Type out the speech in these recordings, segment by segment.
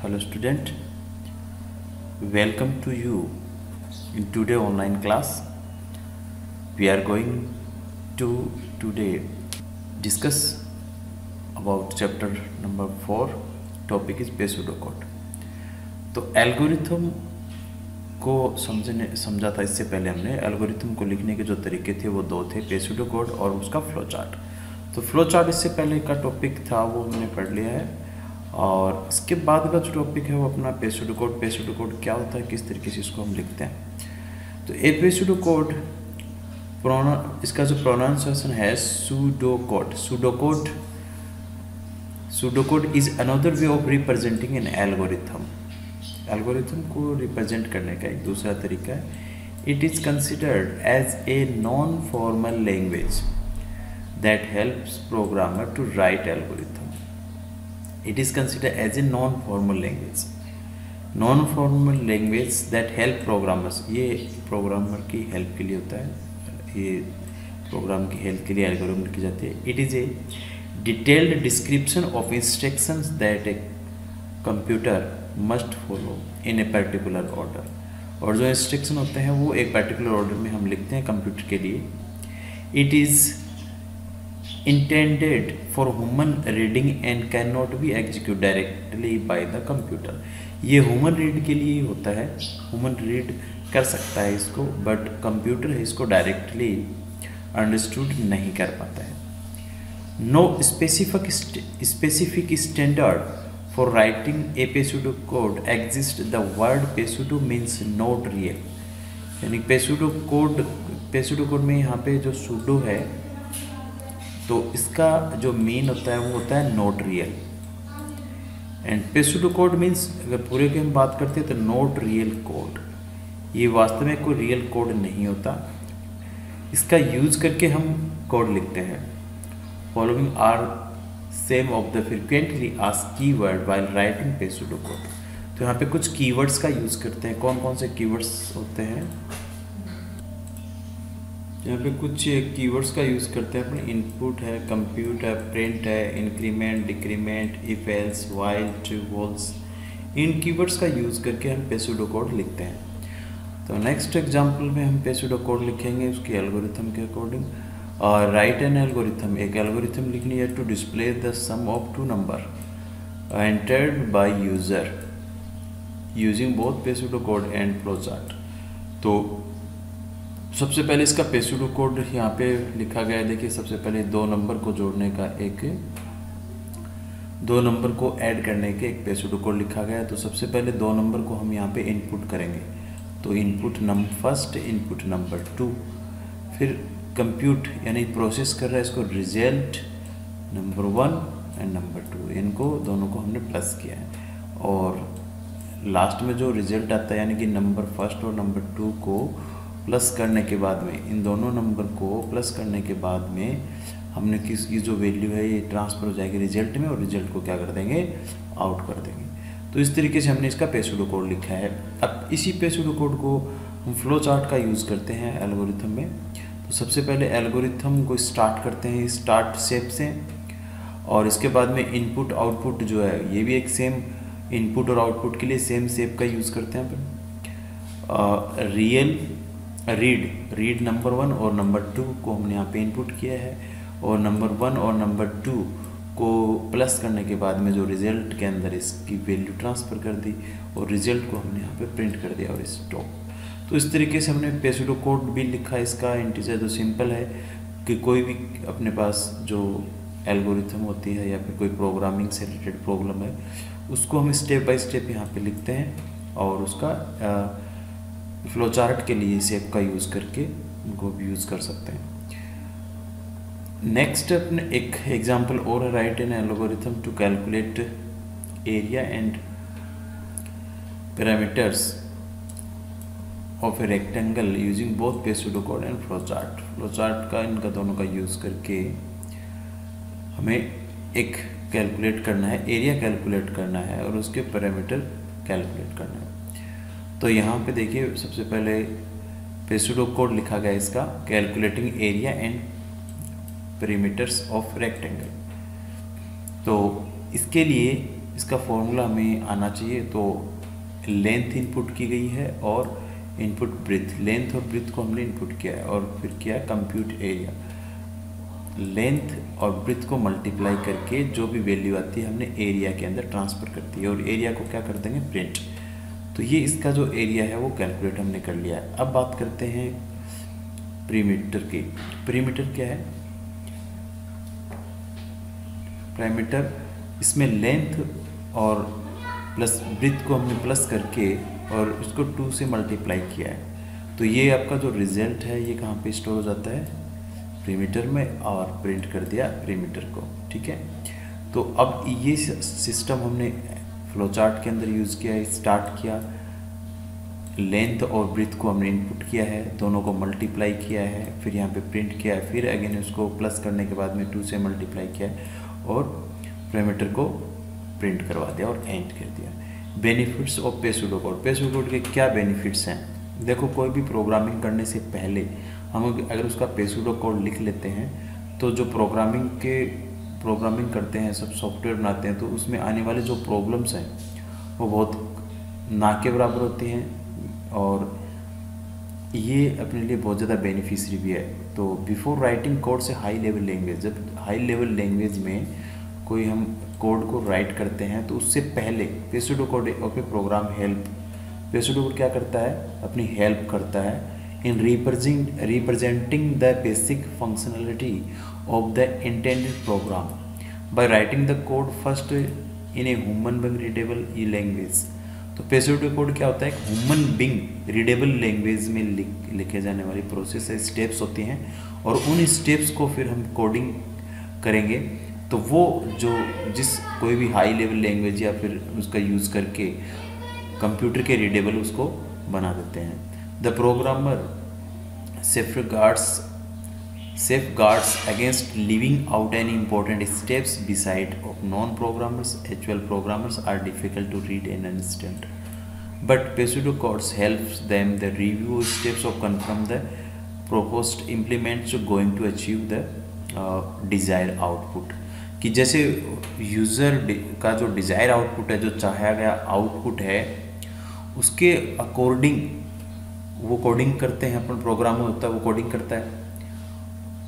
Hello student, welcome to you in today online class. We are going to today discuss about chapter number 4. Topic is pseudocode. तो algorithm को समझा था इससे पहले हमने। Algorithm को लिखने के जो तरीके थे वो दो थे, पेसुडोकोड और उसका फ्लो चार्ट। तो फ्लो चार्ट इससे पहले का टॉपिक था वो हमने पढ़ लिया है, और इसके बाद का जो टॉपिक है वो अपना पेसुडोकोड। पेसुडोकोड क्या होता है, किस तरीके से इसको हम लिखते हैं। तो ए पेसुडोकोड इसका जो प्रोनाउंसिएशन है pseudocode. Pseudocode is another way of representing an algorithm. Algorithm को रिप्रेजेंट करने का एक दूसरा तरीका है। It is considered as a non formal language that helps programmer to write algorithm. It is considered as a non-formal language. Non-formal language that help programmers. ये programmer की help के लिए होता है, ये प्रोग्राम की हेल्प के लिए एल्गोरिथम लिखी जाती है। It is a detailed description of instructions that a computer must follow in a particular order. और जो इंस्ट्रक्शन होते हैं वो एक पर्टिकुलर ऑर्डर में हम लिखते हैं कंप्यूटर के लिए। It is intended for human reading and cannot be executed directly by the computer. ये ह्यूमन रीड के लिए होता है, ह्यूमन रीड कर सकता है इसको, बट कंप्यूटर इसको डायरेक्टली अंडरस्टूड नहीं कर पाता है। No specific standard for writing a pseudocode exist. The word pseudo means not real, यानी पेसुडोकोड में यहाँ पे जो सूडो है तो इसका जो मीन होता है वो होता है नॉट रियल। एंड पेसुडोकोड मीन्स अगर पूरे की हम बात करते हैं तो नॉट रियल कोड, ये वास्तव में कोई रियल कोड नहीं होता। इसका यूज करके हम कोड लिखते हैं। Following are some of the frequently asked keyword while writing pseudocode. तो यहाँ पे कुछ कीवर्ड्स का यूज करते हैं। कौन कौन से कीवर्ड्स होते हैं, यहाँ पे कुछ कीवर्ड्स का यूज़ करते हैं अपने। इनपुट है, कंप्यूट है, प्रिंट है, increment, decrement, if else, while, true, false. इन कीवर्ड्स का यूज़ करके हम पेसुडोकोड लिखते हैं। तो नेक्स्ट एग्जांपल में हम पेसुडोकोड लिखेंगे उसकी एल्गोरिथम के अकॉर्डिंग। और राइट एन एल्गोरिथम, एक एल्गोरिथम लिखनी है to display the sum of two number entered by user using both pseudocode and flow chart. तो सबसे पहले इसका पेसुडोकोड यहाँ पे लिखा गया है। देखिए सबसे पहले दो नंबर को जोड़ने का दो नंबर को ऐड करने के एक पेसुडोकोड लिखा गया है। तो सबसे पहले दो नंबर को हम यहाँ पे इनपुट करेंगे। तो input number first, input number 2, फिर कंप्यूट यानी प्रोसेस कर रहा है इसको रिजल्ट नंबर 1 एंड नंबर 2, इनको दोनों को हमने प्लस किया है। और लास्ट में जो रिजल्ट आता है यानी कि नंबर फर्स्ट और नंबर 2 को प्लस करने के बाद में, इन दोनों नंबर को प्लस करने के बाद में हमने किसकी जो वैल्यू है ये ट्रांसफ़र हो जाएगी रिजल्ट में, और रिजल्ट को क्या कर देंगे, आउट कर देंगे। तो इस तरीके से हमने इसका पेसुडोकोड लिखा है। अब इसी पेसुडोकोड को हम फ्लो चार्ट का यूज़ करते हैं एल्गोरिथम में। तो सबसे पहले एल्गोरिथम को स्टार्ट करते हैं स्टार्ट शेप से, और इसके बाद में इनपुट आउटपुट जो है ये भी एक सेम इनपुट और आउटपुट के लिए सेम शेप का यूज़ करते हैं अपन। रीड नंबर 1 और नंबर 2 को हमने यहाँ पे इनपुट किया है, और नंबर 1 और नंबर 2 को प्लस करने के बाद में जो रिजल्ट के अंदर इसकी वैल्यू ट्रांसफ़र कर दी, और रिजल्ट को हमने यहाँ पे प्रिंट कर दिया और स्टॉप। तो इस तरीके से हमने पेसुडोकोड भी लिखा। इसका इंटीजर जो सिंपल है कि कोई भी अपने पास जो एल्गोरिथम होती है या फिर कोई प्रोग्रामिंग से रिलेटेड प्रॉब्लम है उसको हम स्टेप बाय स्टेप यहाँ पे लिखते हैं, और उसका फ्लो चार्ट के लिए शेप का यूज़ करके उनको भी यूज़ कर सकते हैं। नेक्स्ट अपने एक एग्जांपल और है, write an algorithm to calculate area and parameters of a rectangle using both pseudocode and flow chart. Flow chart का इनका दोनों का यूज़ करके हमें एक कैलकुलेट करना है, एरिया कैलकुलेट करना है और उसके पैरामीटर कैलकुलेट करना है। तो यहाँ पे देखिए सबसे पहले पेसुडोकोड लिखा गया इसका, calculating area and perimeters of rectangle. तो इसके लिए इसका फॉर्मूला हमें आना चाहिए। तो लेंथ इनपुट की गई है और इनपुट ब्रेथ, लेंथ और ब्रेथ को हमने इनपुट किया है और फिर किया है कंप्यूट एरिया। लेंथ और ब्रेथ को मल्टीप्लाई करके जो भी वैल्यू आती है हमने एरिया के अंदर ट्रांसफ़र कर दी है और एरिया को क्या कर देंगे, प्रिंट। तो ये इसका जो एरिया है वो कैलकुलेट हमने कर लिया है। अब बात करते हैं पेरीमीटर की। पेरीमीटर क्या है, पेरीमीटर इसमें लेंथ और प्लस ब्रेथ को हमने प्लस करके और इसको 2 से मल्टीप्लाई किया है। तो ये आपका जो रिजल्ट है ये कहाँ पे स्टोर हो जाता है, पेरीमीटर में, और प्रिंट कर दिया पेरीमीटर को। ठीक है, तो अब ये सिस्टम हमने फ्लो चार्ट के अंदर यूज़ किया है, स्टार्ट किया, लेंथ और ब्रेथ को हमने इनपुट किया है, दोनों को मल्टीप्लाई किया है, फिर यहाँ पे प्रिंट किया है, फिर अगेन उसको प्लस करने के बाद में 2 से मल्टीप्लाई किया है और पेरीमीटर को प्रिंट करवा दिया और एंड कर दिया। बेनिफिट्स ऑफ पे सूडो कोड। पे सूडो कोड के क्या बेनिफिट्स हैं, देखो कोई भी प्रोग्रामिंग करने से पहले हम अगर उसका पे सूडो कोड लिख लेते हैं तो जो प्रोग्रामिंग करते हैं, सब सॉफ्टवेयर बनाते हैं, तो उसमें आने वाले जो प्रॉब्लम्स हैं वो बहुत ना के बराबर होती हैं और ये अपने लिए बहुत ज़्यादा बेनिफिशियरी भी है। तो बिफोर राइटिंग कोड से हाई लेवल लैंग्वेज, जब हाई लेवल लैंग्वेज में कोई हम कोड को राइट करते हैं तो उससे पहले pseudo code okay program help, pseudo code क्या करता है, अपनी हेल्प करता है in representing the basic functionality of the intended program by writing the code first in a human being readable language। तो पे सूडो कोड क्या होता है, एक ह्यूमन बीइंग रीडेबल लैंग्वेज में लिखे जाने वाली प्रोसेस है, स्टेप्स होती हैं और उन स्टेप्स को फिर हम कोडिंग करेंगे तो वो जो जिस कोई भी हाई लेवल लैंग्वेज या फिर उसका यूज़ करके कंप्यूटर के रीडेबल उसको बना देते हैं। The programmer safeguards against leaving out any important steps beside of non-programmers. Actual programmers are difficult to read and understand, but pe pseudo codes helps them the review steps of confirm the proposed implements going to achieve the desired output। कि जैसे user का जो desire output है, जो चाहा गया output है, उसके अकॉर्डिंग वो कोडिंग करते हैं, अपन प्रोग्राम होता है वो कोडिंग करता है,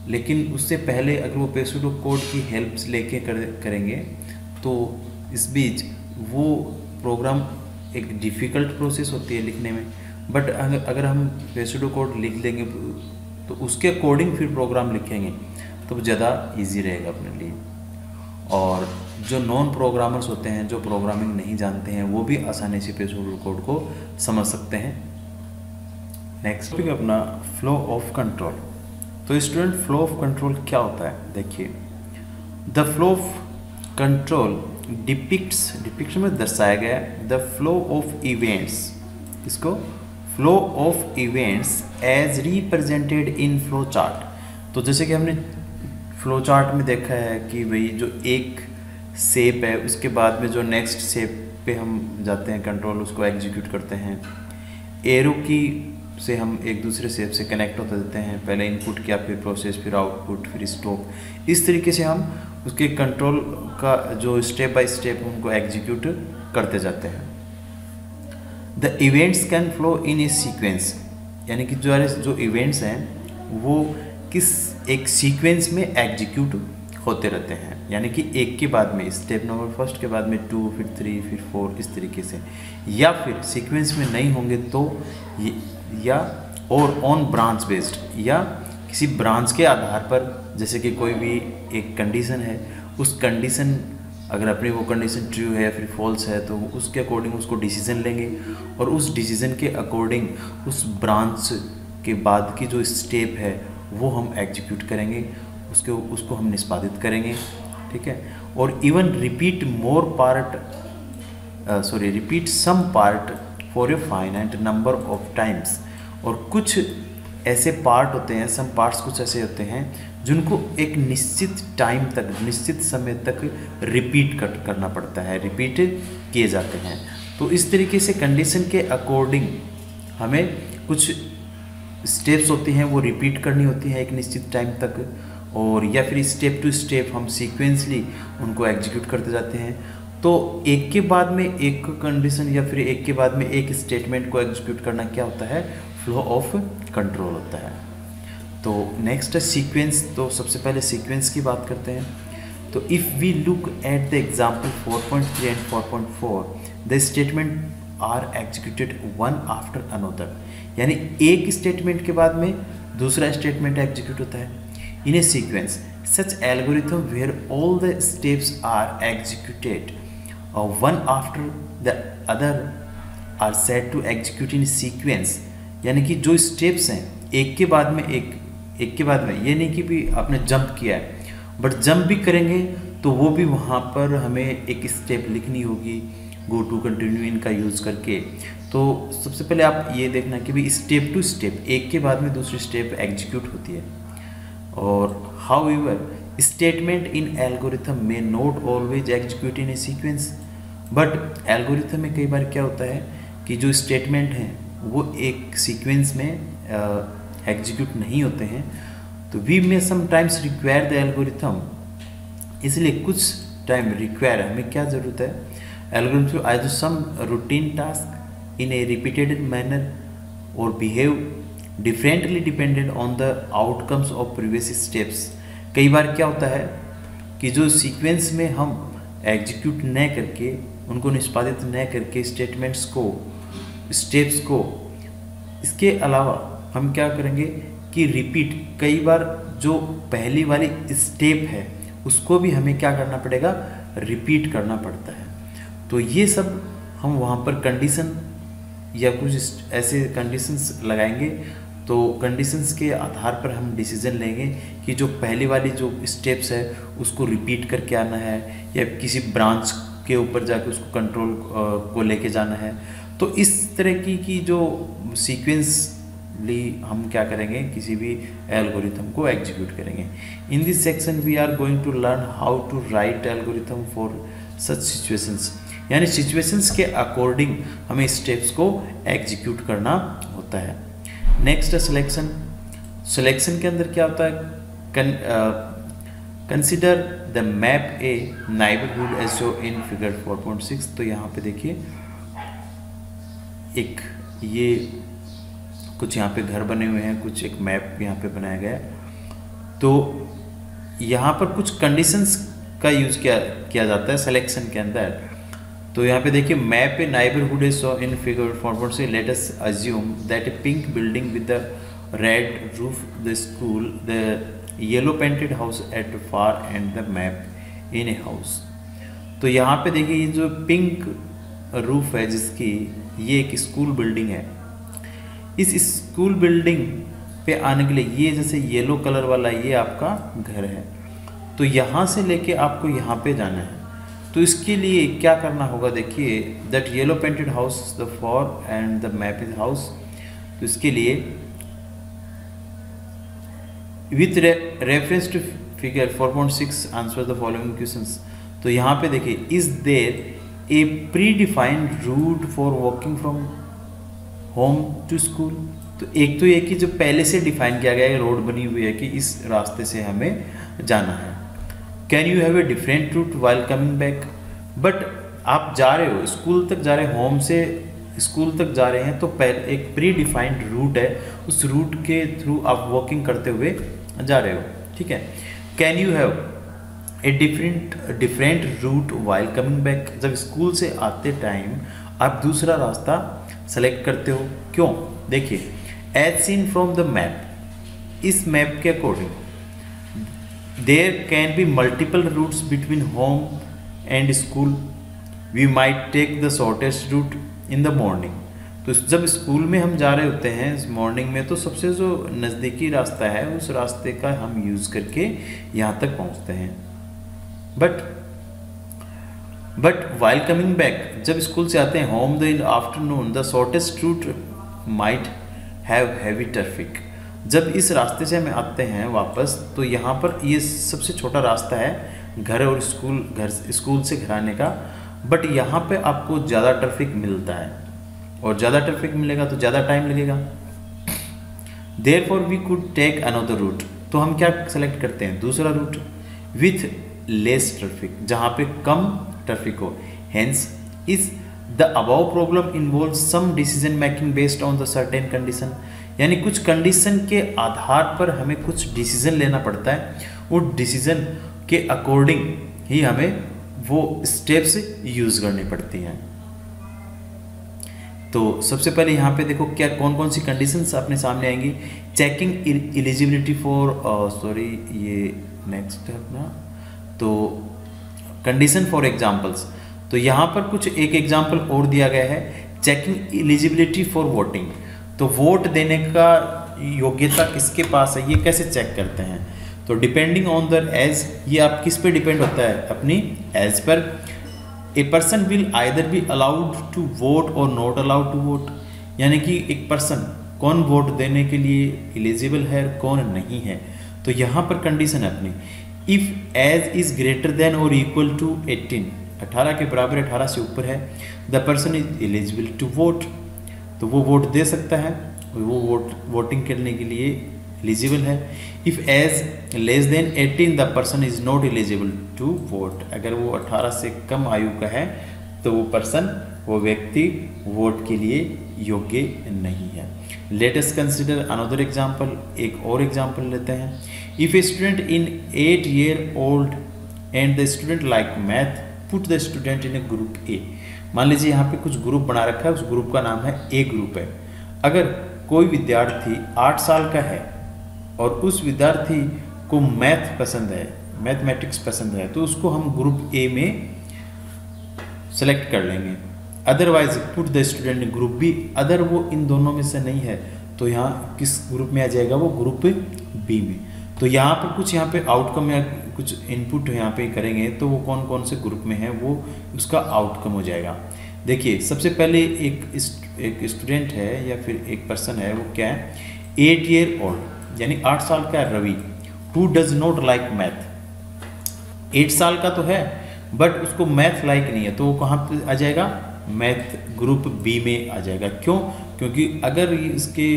लेकिन उससे पहले अगर वो पे सूडो कोड की हेल्प लेके करेंगे तो इस बीच वो प्रोग्राम एक डिफ़िकल्ट प्रोसेस होती है लिखने में, बट अगर हम पे सूडो कोड लिख लेंगे तो उसके अकॉर्डिंग फिर प्रोग्राम लिखेंगे तो ज़्यादा ईजी रहेगा अपने लिए। और जो नॉन प्रोग्रामर्स होते हैं, जो प्रोग्रामिंग नहीं जानते हैं, वो भी आसानी से पे सूडो कोड को समझ सकते हैं। नेक्स्ट टॉपिक अपना फ्लो ऑफ कंट्रोल। तो स्टूडेंट फ्लो ऑफ कंट्रोल क्या होता है, देखिए the flow of control depicts में दर्शाया गया द फ्लो ऑफ इवेंट्स, इसको flow of events as represented in flow chart. तो जैसे कि हमने फ्लो चार्ट में देखा है कि भाई जो एक शेप है उसके बाद में जो नेक्स्ट शेप पे हम जाते हैं, कंट्रोल उसको एग्जीक्यूट करते हैं, एरो की से हम एक दूसरे शेप से कनेक्ट होते देते हैं, पहले इनपुट किया फिर प्रोसेस फिर आउटपुट फिर स्टॉप, इस तरीके से हम उसके कंट्रोल का जो स्टेप बाय स्टेप उनको एग्जीक्यूट करते जाते हैं। The events can flow in a sequence, यानी कि जो इवेंट्स हैं वो किस एक सीक्वेंस में एग्जीक्यूट होते रहते हैं, यानी कि एक के बाद में स्टेप नंबर फर्स्ट के बाद में 2 फिर 3 फिर 4 इस तरीके से, या फिर सीक्वेंस में नहीं होंगे तो या और ऑन ब्रांच बेस्ड, या किसी ब्रांच के आधार पर, जैसे कि कोई भी एक कंडीशन है, उस कंडीशन अगर अपनी वो कंडीशन ट्रू है या फिर फॉल्स है तो उसके अकॉर्डिंग उसको डिसीजन लेंगे और उस डिसीजन के अकॉर्डिंग उस ब्रांच के बाद की जो स्टेप है वो हम एग्जीक्यूट करेंगे, उसको हम निष्पादित करेंगे। ठीक है, और even repeat some part for a finite number of times. और कुछ ऐसे पार्ट होते हैं, सम पार्ट्स कुछ ऐसे होते हैं जिनको एक निश्चित टाइम तक, निश्चित समय तक रिपीट करना पड़ता है, रिपीट किए जाते हैं। तो इस तरीके से कंडीशन के अकॉर्डिंग हमें कुछ स्टेप्स होती हैं वो रिपीट करनी होती है एक निश्चित टाइम तक, और या फिर स्टेप टू स्टेप हम सीक्वेंसली उनको एग्जीक्यूट करते जाते हैं। तो एक के बाद में एक कंडीशन या फिर एक के बाद में एक स्टेटमेंट को एग्जीक्यूट करना क्या होता है, फ्लो ऑफ कंट्रोल होता है। तो नेक्स्ट है सीक्वेंस। तो सबसे पहले सीक्वेंस की बात करते हैं। तो if we look at the example 4.3 and 4.4 the statement are executed one after another, यानी एक स्टेटमेंट के बाद में दूसरा स्टेटमेंट एग्जीक्यूट होता है in a sequence. Such algorithm where all the steps are executed one after the other are set to execute in sequence, यानी कि जो स्टेप्स हैं एक के बाद में एक के बाद में, ये नहीं कि भी आपने जंप किया है, बट जंप भी करेंगे तो वो भी वहाँ पर हमें एक स्टेप लिखनी होगी गो टू कंटिन्यू इनका यूज़ करके। तो सबसे पहले आप ये देखना कि भी स्टेप टू स्टेप एक के बाद में दूसरी स्टेप एग्जीक्यूट होती है। और हाउएवर स्टेटमेंट इन एल्गोरिथम में not always execute in a sequence, but algorithm में कई बार क्या होता है कि जो स्टेटमेंट हैं वो एक सीक्वेंस में एग्जीक्यूट नहीं होते हैं। तो we may sometimes require the algorithm, इसलिए कुछ टाइम रिक्वायर हमें क्या ज़रूरत है, algorithm to do some routine task in a repeated manner और behave differently dependent on the outcomes of previous steps. कई बार क्या होता है कि जो सीक्वेंस में हम एग्जीक्यूट न करके, उनको निष्पादित न करके स्टेटमेंट्स को, स्टेप्स को, इसके अलावा हम क्या करेंगे कि रिपीट, कई बार जो पहली वाली स्टेप है उसको भी हमें क्या करना पड़ेगा, रिपीट करना पड़ता है। तो ये सब हम वहाँ पर कंडीशन या कुछ ऐसे कंडीशंस लगाएंगे, तो कंडीशंस के आधार पर हम डिसीजन लेंगे कि जो पहली वाली जो स्टेप्स है उसको रिपीट करके आना है या किसी ब्रांच के ऊपर जाके उसको कंट्रोल को लेके जाना है। तो इस तरह की जो सीक्वेंसली हम क्या करेंगे, किसी भी एल्गोरिथम को एग्जीक्यूट करेंगे। In this section we are going to learn how to write algorithm for such situations, यानी सिचुएशंस के अकॉर्डिंग हमें स्टेप्स को एग्जीक्यूट करना होता है। नेक्स्ट है सिलेक्शन। सिलेक्शन के अंदर क्या होता है, consider the map a neighbourhood as show in figure 4.6। तो यहाँ पे देखिए एक ये कुछ यहाँ पे घर बने हुए हैं, कुछ एक मैप यहाँ पे बनाया गया है। तो यहाँ पर कुछ कंडीशंस का यूज़ किया जाता है सिलेक्शन के अंदर। तो यहाँ पे देखिए map a neighbourhood is so in figure 4.6 let us assume that A pink building with the red roof the school the yellow painted house at far and the map in a house. तो यहाँ पे देखिए ये जो pink roof है जिसकी, ये एक स्कूल बिल्डिंग है। इस स्कूल बिल्डिंग पे आने के लिए ये जैसे येलो कलर वाला ये आपका घर है, तो यहाँ से लेके आपको यहाँ पे जाना है। तो इसके लिए क्या करना होगा, देखिए that yellow painted house the for and the map is house. तो इसके लिए with reference to figure 4.6 answer the following questions. तो यहाँ पे देखिए is there a predefined route for walking from home to school. तो एक तो ये कि जो पहले से डिफाइन किया गया है, रोड बनी हुई है कि इस रास्ते से हमें जाना है। Can you have a different route while coming back, but आप जा रहे हो स्कूल तक, जा रहे हो होम से स्कूल तक जा रहे हैं, तो पहले एक प्री डिफाइंड रूट है, उस रूट के थ्रू आप वॉकिंग करते हुए जा रहे हो, ठीक है। Can you have a different route while coming back, जब स्कूल से आते टाइम आप दूसरा रास्ता सेलेक्ट करते हो, क्यों? देखिए as seen from the map, इस मैप के according there can be multiple routes between home and school, we might take the shortest route in the morning. तो जब स्कूल में हम जा रहे होते हैं मॉर्निंग में, तो सबसे जो नज़दीकी रास्ता है उस रास्ते का हम यूज़ करके यहाँ तक पहुँचते हैं। बट वाइल कमिंग बैक, जब स्कूल से आते हैं home the afternoon, the shortest root might have heavy traffic. जब इस रास्ते से हमें आते हैं वापस, तो यहाँ पर ये सबसे छोटा रास्ता है घर और स्कूल से घर आने का, बट यहाँ पे आपको ज़्यादा ट्रैफिक मिलता है, और ज़्यादा ट्रैफिक मिलेगा तो ज़्यादा टाइम लगेगा। Therefore we could take another route, तो हम क्या सेलेक्ट करते हैं, दूसरा रूट विथ लेस ट्रैफिक, जहाँ पे कम Trafico. Hence, is the above problem involves some decision making based on the certain condition. यानी कुछ कंडीशन के आधार पर हमें कुछ डिसीजन लेना पड़ता है, वो डिसीजन के अकॉर्डिंग ही हमें वो स्टेप्स यूज करनी पड़ती हैं। तो सबसे पहले यहाँ पे देखो क्या कौन कौन सी कंडीशंस अपने सामने आएंगी। चेकिंग एलिजिबिलिटी फॉर ये नेक्स्ट है अपना, तो कंडीशन फॉर एग्जांपल्स। तो यहाँ पर कुछ एक एग्जांपल और दिया गया है, चेकिंग एलिजिबिलिटी फॉर वोटिंग। तो वोट देने का योग्यता किसके पास है, ये कैसे चेक करते हैं। तो डिपेंडिंग ऑन द एज, ये आप किस पे डिपेंड होता है, अपनी एज पर। A person will either be allowed to vote और नॉट अलाउड टू वोट, यानी कि एक पर्सन कौन वोट देने के लिए एलिजिबल है कौन नहीं है। तो यहाँ पर कंडीशन है अपनी, if age is greater than और इक्वल टू 18, 18 के बराबर 18 से ऊपर है, the person is eligible to vote, तो वो वोट दे सकता है, वो वोटिंग करने के लिए एलिजिबल है। If age less than 18 the person is not eligible to vote, अगर वो 18 से कम आयु का है तो वो पर्सन, वो व्यक्ति वोट के लिए योग्य नहीं है। Let us consider another example, एक और एग्जांपल लेते हैं। If a student in 8 year old and the student like math, put the student in A group A. मान लीजिए यहाँ पे कुछ ग्रुप बना रखा है, उस ग्रुप का नाम है ए ग्रुप है। अगर कोई विद्यार्थी 8 साल का है और उस विद्यार्थी को मैथ पसंद है, मैथमेटिक्स पसंद है, तो उसको हम ग्रुप ए में सेलेक्ट कर लेंगे। Otherwise put the student in group B, other वो इन दोनों में से नहीं है तो यहाँ किस ग्रुप में आ जाएगा, वो ग्रुप बी में। तो यहाँ पर कुछ यहाँ पे आउटकम या कुछ इनपुट यहाँ पे करेंगे तो वो कौन कौन से ग्रुप में है वो उसका आउटकम हो जाएगा। देखिए सबसे पहले एक स्टूडेंट है या फिर एक पर्सन है, वो क्या है, 8 year old यानी 8 साल का Ravi, who does not like math. 8 साल का तो है बट उसको मैथ लाइक नहीं है, तो वो कहाँ पे आ जाएगा, मैथ ग्रुप बी में आ जाएगा। क्यों, क्योंकि अगर इसके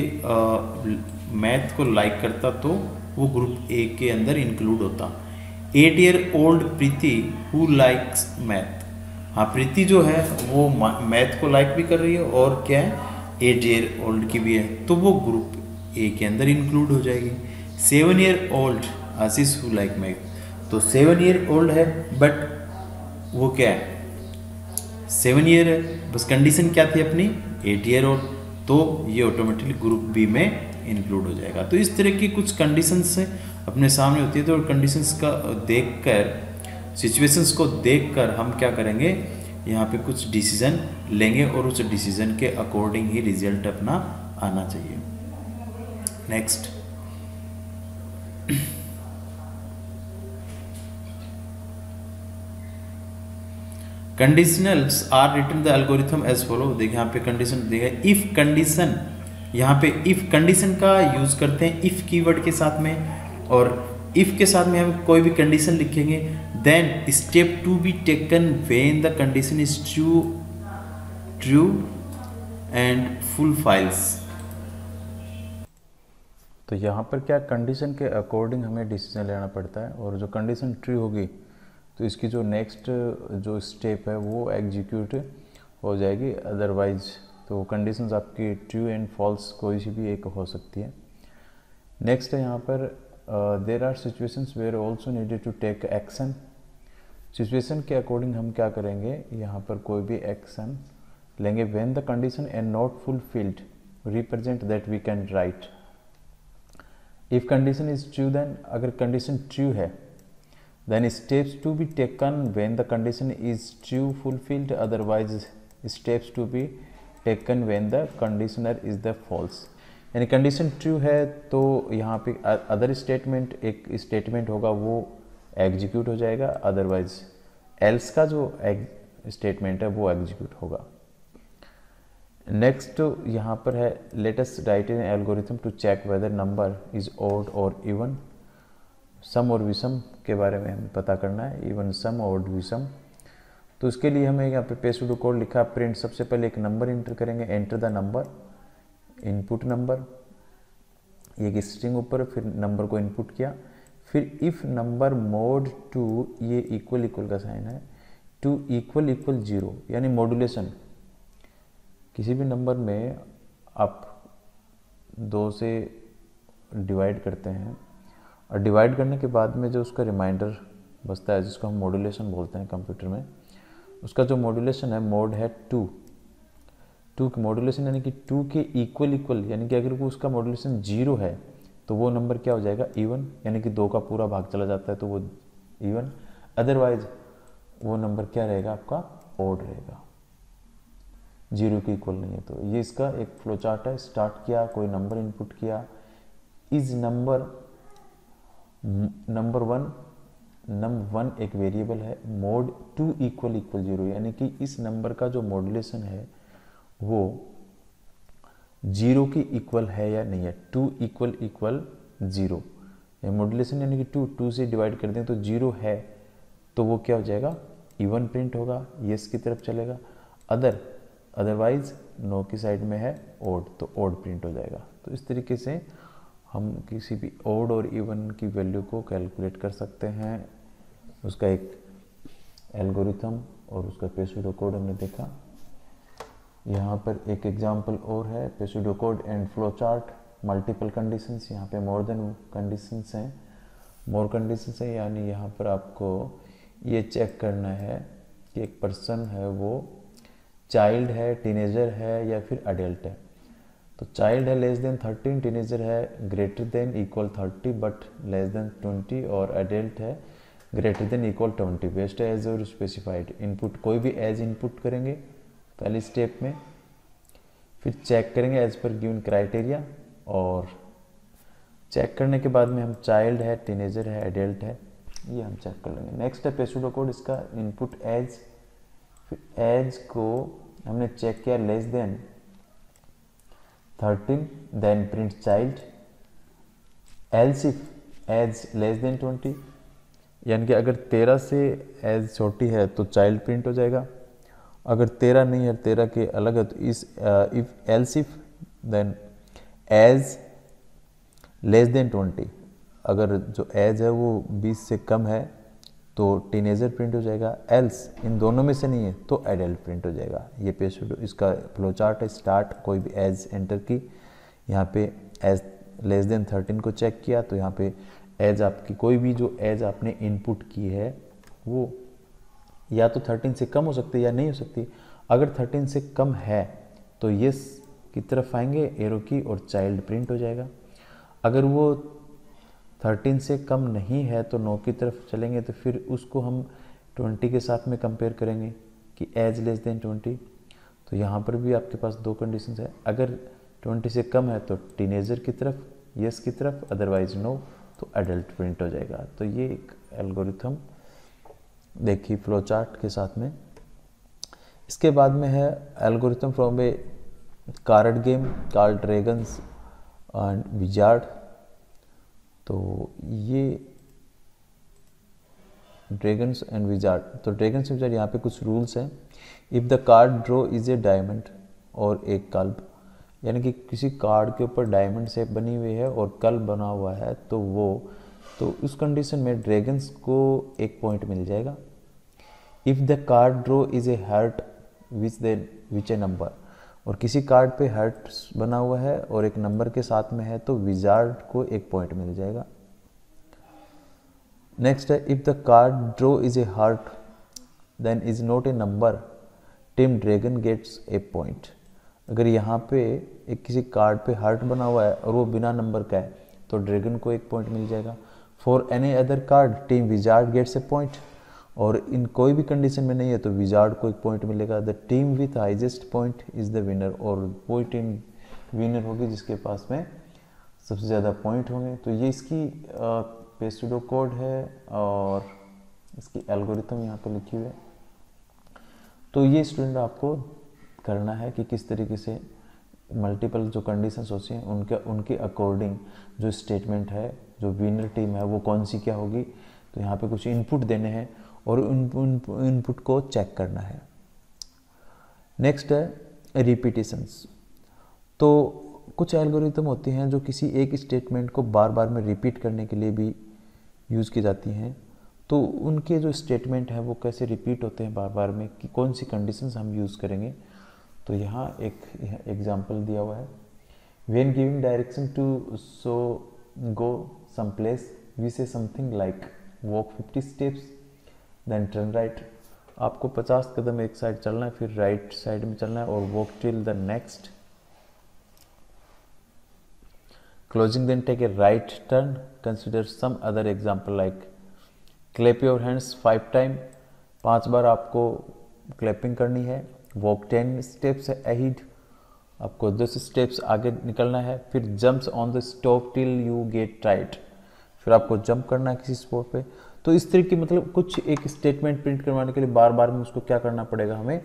मैथ को लाइक करता तो वो ग्रुप ए के अंदर इंक्लूड होता। 8 year old Preeti who likes math, हाँ प्रीति जो है वो मैथ को लाइक भी कर रही है और क्या है 8 year old की भी है, तो वो ग्रुप ए के अंदर इंक्लूड हो जाएगी। 7 year old Ashish who like math, तो 7 year old है बट वो क्या है 7 year है, बस कंडीशन क्या थी अपनी 8 year old, तो ये ऑटोमेटिकली ग्रुप बी में इंक्लूड हो जाएगा। तो इस तरह की कुछ कंडीशंस अपने सामने होती है, तो कंडीशंस का देखकर, सिचुएशंस को देखकर हम क्या करेंगे, यहाँ पे कुछ डिसीजन लेंगे और उस डिसीजन के अकॉर्डिंग ही रिजल्ट अपना आना चाहिए। Next, conditionals are written the algorithm as follow. देखिए यहाँ पे कंडीशन दिया है, इफ कंडीशन, यहाँ पे इफ कंडीशन का यूज करते हैं इफ कीवर्ड के साथ में, और इफ के साथ में हम कोई भी कंडीशन लिखेंगे, then step to be taken when the condition is true and fulfils. तो यहाँ पर क्या कंडीशन के अकॉर्डिंग हमें डिसीजन लेना पड़ता है, और जो कंडीशन ट्रू होगी तो इसकी जो नेक्स्ट जो स्टेप है वो एग्जीक्यूट हो जाएगी, अदरवाइज तो कंडीशंस आपकी ट्रू एंड फॉल्स कोई सी भी एक हो सकती है। नेक्स्ट है यहाँ पर there are situations where also needed to take action. Situation के अकॉर्डिंग हम क्या करेंगे, यहाँ पर कोई भी एक्शन लेंगे। When the condition and not fulfilled represent that we can write. If condition is true, then अगर कंडीशन ट्रू है then steps to be taken when the condition is true fulfilled, otherwise steps to be taken when the conditioner is the false। यानी condition true है तो यहाँ पे other statement, एक statement होगा वो एग्जीक्यूट हो जाएगा, अदरवाइज एल्स का जो स्टेटमेंट है वो एग्जीक्यूट होगा। नेक्स्ट यहाँ पर है let us write an algorithm to check whether number is odd और इवन। सम और विषम के बारे में हमें पता करना है, इवन सम और विषम। तो उसके लिए हमें यहाँ पे पेस्ड कोड लिखा, प्रिंट सबसे पहले एक नंबर इंटर करेंगे, enter the number, input number, एक स्ट्रिंग ऊपर, फिर नंबर को इनपुट किया, फिर इफ नंबर मोड टू, ये इक्वल का साइन है, टू इक्वल इक्वल 0 यानी मॉड्यूलेशन। किसी भी नंबर में आप 2 से डिवाइड करते हैं और डिवाइड करने के बाद में जो उसका रिमाइंडर बचता है जिसको हम मॉड्यूलेशन बोलते हैं कंप्यूटर में, उसका जो मॉड्यूलेशन है मोड है 2 की मॉड्यूलेशन यानी कि 2 के इक्वल इक्वल, यानी कि अगर वो उसका मॉड्यूलेशन 0 है तो वो नंबर क्या हो जाएगा इवन, यानी कि 2 का पूरा भाग चला जाता है तो वो इवन, अदरवाइज वो नंबर क्या रहेगा आपका ओड रहेगा, 0 के इक्वल नहीं है। तो ये इसका एक फ्लो चार्ट है। स्टार्ट किया, कोई नंबर इनपुट किया, इस नंबर वन एक वेरिएबल है, मोड 2 इक्वल इक्वल 0 यानी कि इस नंबर का जो मॉड्यूलेशन है वो 0 की इक्वल है या नहीं है, 2 इक्वल इक्वल 0 मॉड्यूलेशन यानी कि 2 से डिवाइड कर दें तो 0 है तो वो क्या हो जाएगा इवन प्रिंट होगा, यस की तरफ चलेगा, अदरवाइज नो की साइड में है ओड तो ओड प्रिंट हो जाएगा। तो इस तरीके से हम किसी भी ओड और इवन की वैल्यू को कैलकुलेट कर सकते हैं। उसका एक एल्गोरिथम और उसका पेसूडो कोड हमने देखा। यहाँ पर एक एग्जांपल और है, pseudo code and flow chart, multiple conditions. यहाँ पे मोर देन कंडीशंस हैं, मोर कंडीशंस है, यानी यहाँ पर आपको ये चेक करना है कि एक पर्सन है वो चाइल्ड है, टीनेजर है या फिर अडल्ट है। तो चाइल्ड है लेस देन 13, टीनेजर है greater than equal 30 but less than 20 और अडल्ट है greater than equal 20 best age और स्पेसिफाइड। इनपुट कोई भी एज इनपुट करेंगे पहली स्टेप में, फिर चेक करेंगे एज पर गिवन क्राइटेरिया, और चेक करने के बाद में हम चाइल्ड है, टीनेजर है, एडल्ट है, ये हम चेक कर लेंगे। नेक्स्ट है पेसूडो कोड, इसका इनपुट एज, फिर एज को हमने चेक किया less than 13, then print child, else if age less than 20, यानी कि अगर 13 से एज छोटी है तो चाइल्ड प्रिंट हो जाएगा, अगर 13 नहीं है 13 के अलग है तो इस if else if then age less than 20, अगर जो एज है वो 20 से कम है तो टीनेजर प्रिंट हो जाएगा, एल्स इन दोनों में से नहीं है तो एडल्ट प्रिंट हो जाएगा। ये पेसूडो इसका फ्लो चार्ट है। स्टार्ट कोई भी एज एंटर की, यहाँ पे एज लेस देन 13 को चेक किया तो यहाँ पे एज आपकी कोई भी जो एज आपने इनपुट की है वो या तो 13 से कम हो सकती है या नहीं हो सकती। अगर 13 से कम है तो यस की तरफ आएंगे एरो की और चाइल्ड प्रिंट हो जाएगा। अगर वो 13 से कम नहीं है तो नो की तरफ चलेंगे तो फिर उसको हम 20 के साथ में कंपेयर करेंगे कि एज लेस देन 20। तो यहाँ पर भी आपके पास 2 कंडीशंस है, अगर 20 से कम है तो टीनेजर की तरफ, यस की तरफ, अदरवाइज नो तो एडल्ट प्रिंट हो जाएगा। तो ये एक एल्गोरिथम देखिए फ्लो चार्ट के साथ में। इसके बाद में है algorithm from A card game called dragons and wizard. तो ये ड्रैगन्स एंड विजार्ड, तो ड्रैगन्स एंड विजार्ड यहाँ पे कुछ रूल्स हैं। If the card draw is A diamond और एक कल्ब, यानी कि किसी कार्ड के ऊपर डायमंड शेप बनी हुई है और कल्ब बना हुआ है तो उस कंडीशन में ड्रैगन्स को 1 पॉइंट मिल जाएगा। If the card draw is a heart which A number, और किसी कार्ड पे हार्ट बना हुआ है और एक नंबर के साथ में है तो विजार्ड को 1 पॉइंट मिल जाएगा। नेक्स्ट है if the card draw is a heart then is not a number team dragon gets a point. अगर यहाँ पे एक किसी कार्ड पे हार्ट बना हुआ है और वो बिना नंबर का है तो ड्रैगन को 1 पॉइंट मिल जाएगा। For any other card team wizard gets a point, और इन कोई भी कंडीशन में नहीं है तो विजार्ड को 1 पॉइंट मिलेगा। The team with highest point is the winner, और वही टीम विनर होगी जिसके पास में सबसे ज़्यादा पॉइंट होंगे। तो ये इसकी पेसूडो कोड है और इसकी एल्गोरिथम यहाँ पर लिखी हुई है। तो ये स्टूडेंट आपको करना है कि किस तरीके से मल्टीपल जो कंडीशंस होती हैं उनके अकॉर्डिंग जो स्टेटमेंट है, जो विनर टीम है वो कौन सी क्या होगी। तो यहाँ पे कुछ इनपुट देने हैं और उन इनपुट को चेक करना है। नेक्स्ट है रिपीटिशंस। तो कुछ एल्गोरिथम होती हैं जो किसी एक स्टेटमेंट को बार बार में रिपीट करने के लिए भी यूज़ की जाती हैं। तो उनके जो स्टेटमेंट है वो कैसे रिपीट होते हैं बार बार में, कि कौन सी कंडीशंस हम यूज़ करेंगे। तो यहाँ एक एग्जांपल दिया हुआ है, when giving direction to so go some place we say something like walk 50 steps then turn right. आपको 50 कदम एक साइड चलना है, फिर राइट साइड में चलना है, और walk till the next closing, then take a right turn. Consider some other example like clap your hands 5 times, 5 बार आपको क्लैपिंग करनी है। वॉक 10 स्टेप्स अहेड, आपको 10 स्टेप्स आगे निकलना है। फिर jumps on the stop till you get right, फिर आपको जंप करना है किसी स्पॉट पे। तो इस तरह की मतलब कुछ एक स्टेटमेंट प्रिंट करवाने के लिए बार बार में उसको क्या करना पड़ेगा, हमें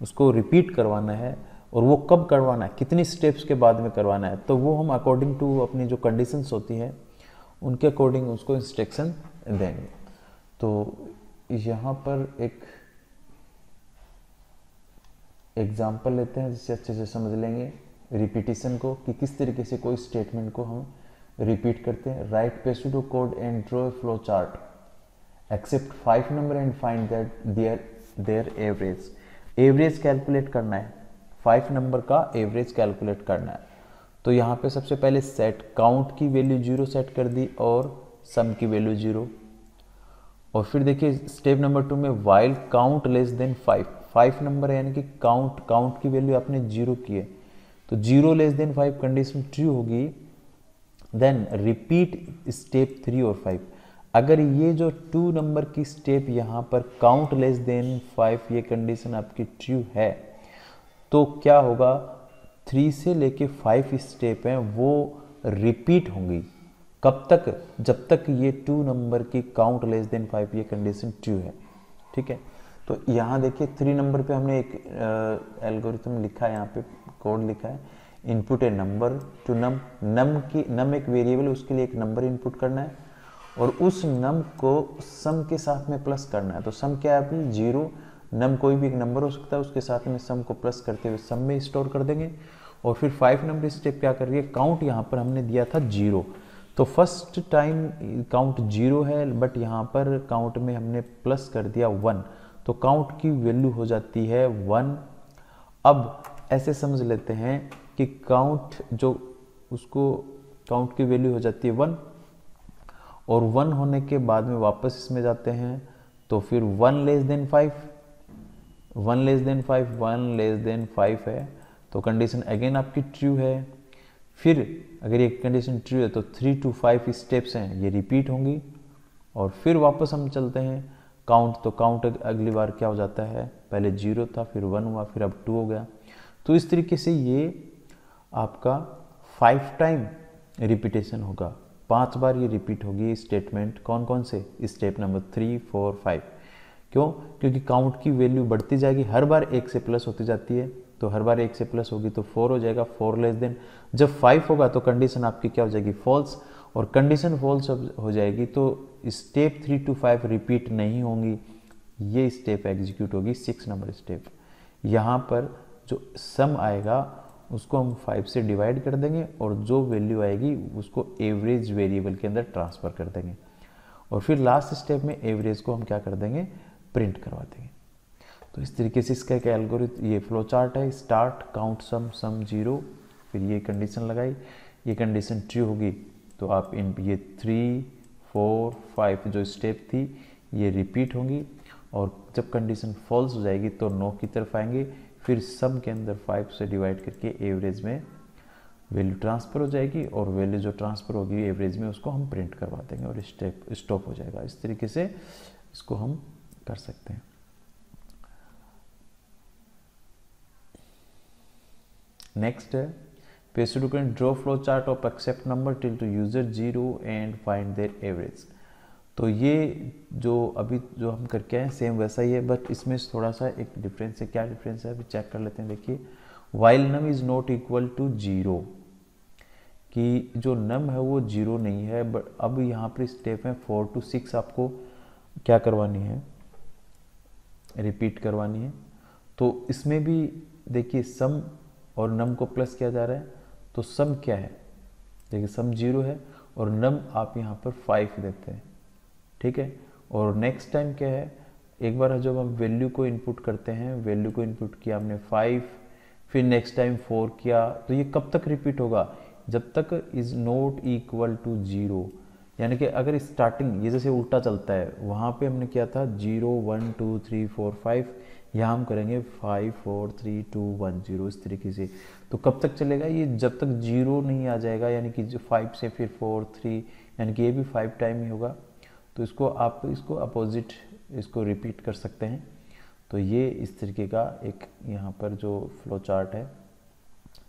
उसको रिपीट करवाना है। और वो कब करवाना है, कितनी स्टेप्स के बाद में करवाना है, तो वो हम अकॉर्डिंग टू अपनी जो कंडीशंस होती हैं उनके अकॉर्डिंग उसको इंस्ट्रक्शन देंगे। तो यहाँ पर एक एग्जांपल लेते हैं जिससे अच्छे से समझ लेंगे रिपीटिशन को, कि किस तरीके से कोई स्टेटमेंट को हम रिपीट करते हैं। Write pseudo code and draw a flow chart, accept 5 number and find that their average. Average calculate करना है, 5 नंबर का एवरेज कैलकुलेट करना है। तो यहाँ पे सबसे पहले सेट काउंट की वैल्यू 0 सेट कर दी और सम की वैल्यू 0। और फिर देखिए स्टेप नंबर 2 में while count less than 5 number है, यानी कि काउंट की वैल्यू आपने 0 की है, तो 0 लेस देन 5 कंडीशन ट्रू होगी। देन रिपीट स्टेप 3 और 5। अगर ये जो 2 नंबर की स्टेप यहाँ पर काउंट लेस देन 5 ये कंडीशन आपकी ट्रू है, तो क्या होगा, 3 से लेके 5 स्टेप हैं वो रिपीट होंगी। कब तक, जब तक ये 2 नंबर की काउंट लेस देन 5 ये कंडीशन ट्रू है। ठीक है, तो यहाँ देखिए 3 नंबर पे हमने एक एल्गोरिथम लिखा है, यहाँ पे कोड लिखा है, इनपुट ए नंबर टू नम। नम एक वेरिएबल, उसके लिए एक नंबर इनपुट करना है और उस नम को सम के साथ में प्लस करना है। तो सम क्या है अपनी 0, नम कोई भी एक नंबर हो सकता है, उसके साथ में सम को प्लस करते हुए सम में स्टोर कर देंगे। और फिर 5 नंबर स्टेप क्या कर रही है, काउंट यहाँ पर हमने दिया था 0, तो फर्स्ट टाइम काउंट 0 है, बट यहाँ पर काउंट में हमने प्लस कर दिया 1, तो काउंट की वैल्यू हो जाती है 1। अब ऐसे समझ लेते हैं कि काउंट जो उसको काउंट की वैल्यू हो जाती है 1, और 1 होने के बाद में वापस इसमें जाते हैं, तो फिर 1 less than 5, 1 less than 5, 1 less than 5 है, तो कंडीशन अगेन आपकी ट्रू है। फिर अगर ये कंडीशन ट्रू है तो 3 to 5 स्टेप्स हैं ये रिपीट होंगी। और फिर वापस हम चलते हैं काउंट, तो काउंट अगली बार क्या हो जाता है, पहले 0 था, फिर 1 हुआ, फिर अब 2 हो गया। तो इस तरीके से ये आपका 5 टाइम रिपीटेशन होगा, 5 बार ये रिपीट होगी स्टेटमेंट। कौन कौन से, स्टेप नंबर 3, 4, 5। क्यों, क्योंकि काउंट की वैल्यू बढ़ती जाएगी, हर बार 1 से प्लस होती जाती है, तो हर बार 1 से प्लस होगी तो 4 हो जाएगा, 4 लेस देन। जब 5 होगा तो कंडीशन आपकी क्या हो जाएगी, फॉल्स, और कंडीशन फॉल्स हो जाएगी तो स्टेप 3 to 5 रिपीट नहीं होंगी, ये स्टेप एग्जीक्यूट होगी 6 नंबर स्टेप। यहाँ पर जो सम आएगा उसको हम 5 से डिवाइड कर देंगे और जो वैल्यू आएगी उसको एवरेज वेरिएबल के अंदर ट्रांसफ़र कर देंगे। और फिर लास्ट स्टेप में एवरेज को हम क्या कर देंगे, प्रिंट करवा देंगे। तो इस तरीके से इसका एक एल्गोरिथम, ये फ्लो चार्ट है। स्टार्ट काउंट सम 0, फिर ये कंडीशन लगाई, ये कंडीशन ट्रू होगी तो आप इन ये 3, 4, 5 जो स्टेप थी ये रिपीट होंगी, और जब कंडीशन फॉल्स हो जाएगी तो 9 की तरफ आएंगे, फिर सम के अंदर 5 से डिवाइड करके एवरेज में वैल्यू ट्रांसफ़र हो जाएगी, और वैल्यू जो ट्रांसफ़र होगी एवरेज में उसको हम प्रिंट करवा देंगे और स्टेप स्टॉप हो जाएगा। इस तरीके से इसको हम कर सकते हैं। नेक्स्ट है pseudo can draw flow chart of accept number till to user 0 and find their average. तो ये जो अभी जो हम करके आए सेम वैसा ही है, बट इसमें थोड़ा सा एक डिफरेंस है। क्या डिफरेंस है अभी चेक कर लेते हैं। देखिए while num is not equal to 0, कि जो नम है वो 0 नहीं है, बट अब यहाँ पर स्टेप है 4 to 6 आपको क्या करवानी है, रिपीट करवानी है। तो इसमें भी देखिए सम और नम को प्लस किया जा रहा है, तो सम क्या है, देखिए सम 0 है और नम आप यहाँ पर 5 देते हैं, ठीक है, और नेक्स्ट टाइम क्या है, एक बार जब हम वैल्यू को इनपुट करते हैं, वैल्यू को इनपुट किया हमने 5, फिर नेक्स्ट टाइम 4 किया, तो ये कब तक रिपीट होगा, जब तक इज़ नॉट इक्वल टू 0। यानी कि अगर स्टार्टिंग ये जैसे उल्टा चलता है, वहाँ पे हमने किया था 0 1 2 3 4 5, यहाँ हम करेंगे 5 4 3 2 1 0, इस तरीके से। तो कब तक चलेगा ये, जब तक 0 नहीं आ जाएगा, यानी कि 5 से फिर 4 3, यानी कि ये भी 5 टाइम ही होगा। तो इसको आप इसको अपोजिट इसको रिपीट कर सकते हैं। तो ये इस तरीके का एक यहाँ पर जो फ्लो चार्ट है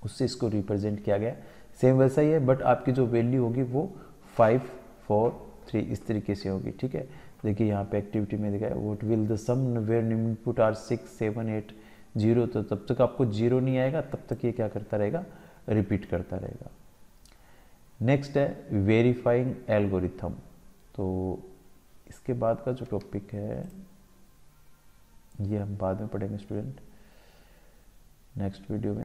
उससे इसको रिप्रेजेंट किया गया। सेम वैसा ही है, बट आपकी जो वैल्यू होगी वो 5 4 3 इस तरीके से होगी, ठीक है। देखिए यहाँ पे एक्टिविटी में दिखा है what will the sum where input are 6 7 8 0। तो तब तक आपको 0 नहीं आएगा, तब तक ये क्या करता रहेगा, रिपीट करता रहेगा। नेक्स्ट है वेरीफाइंग एल्गोरिथम। तो इसके बाद का जो टॉपिक है ये हम बाद में पढ़ेंगे स्टूडेंट, नेक्स्ट वीडियो में।